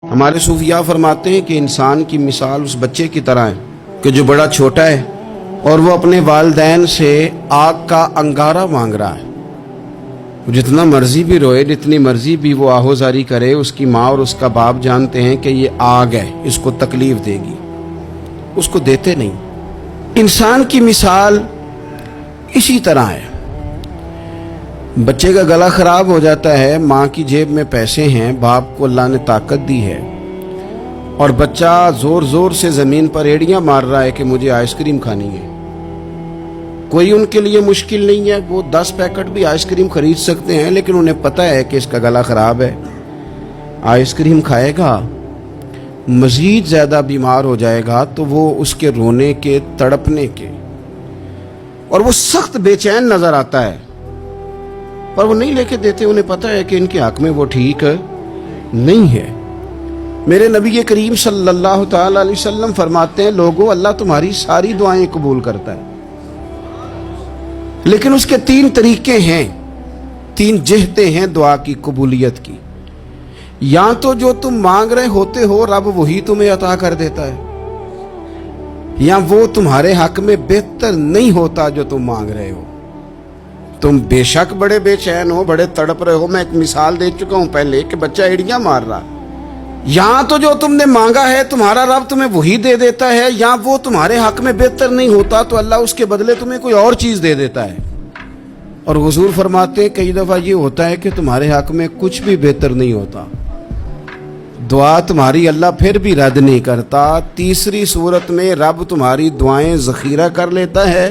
ہمارے صوفیاء فرماتے ہیں کہ انسان کی مثال اس بچے کی طرح ہے کہ جو بڑا چھوٹا ہے اور وہ اپنے والدین سے آگ کا انگارہ مانگ رہا ہے۔ جتنا مرضی بھی روئے، جتنی مرضی بھی وہ آہوزاری کرے، اس کی ماں اور اس کا باپ جانتے ہیں کہ یہ آگ ہے، اس کو تکلیف دے گی، اس کو دیتے نہیں۔ انسان کی مثال اسی طرح ہے۔ بچے کا گلا خراب ہو جاتا ہے، ماں کی جیب میں پیسے ہیں، باپ کو اللہ نے طاقت دی ہے، اور بچہ زور زور سے زمین پر ایڑیاں مار رہا ہے کہ مجھے آئس کریم کھانی ہے۔ کوئی ان کے لیے مشکل نہیں ہے، وہ 10 پیکٹ بھی آئس کریم خرید سکتے ہیں، لیکن انہیں پتہ ہے کہ اس کا گلا خراب ہے، آئس کریم کھائے گا مزید زیادہ بیمار ہو جائے گا، تو وہ اس کے رونے کے، تڑپنے کے، اور وہ سخت بے چین نظر آتا ہے، پر وہ نہیں لے کے دیتے۔ انہیں پتہ ہے کہ ان کے حق میں وہ ٹھیک نہیں ہے۔ میرے نبی کریم صلی اللہ تعالی علیہ وسلم فرماتے ہیں، لوگوں، اللہ تمہاری ساری دعائیں قبول کرتا ہے، لیکن اس کے 3 طریقے ہیں، 3 جہتیں ہیں دعا کی قبولیت کی۔ یا تو جو تم مانگ رہے ہوتے ہو رب وہی تمہیں عطا کر دیتا ہے، یا وہ تمہارے حق میں بہتر نہیں ہوتا جو تم مانگ رہے ہو۔ تم بے شک بڑے بے چین ہو، بڑے تڑپ رہے ہو، میں ایک مثال دے چکا ہوں پہلے کہ بچہ ایڑیاں مار رہا، یہاں تو جو تم نے مانگا ہے تمہارا رب تمہیں وہی دے دیتا ہے، یا وہ تمہارے حق میں بہتر نہیں ہوتا تو اللہ اس کے بدلے تمہیں کوئی اور چیز دے دیتا ہے۔ اور حضور فرماتے ہیں کئی دفعہ یہ ہوتا ہے کہ تمہارے حق میں کچھ بھی بہتر نہیں ہوتا، دعا تمہاری اللہ پھر بھی رد نہیں کرتا۔ تیسری صورت میں رب تمہاری دعائیں ذخیرہ کر لیتا ہے،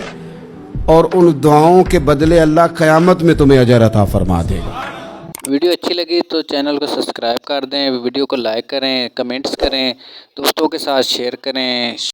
اور ان دعاؤں کے بدلے اللہ قیامت میں تمہیں اجر عطا فرما دے گا۔ ویڈیو اچھی لگی تو چینل کو سبسکرائب کر دیں، ویڈیو کو لائک کریں، کمنٹس کریں، دوستوں کے ساتھ شیئر کریں۔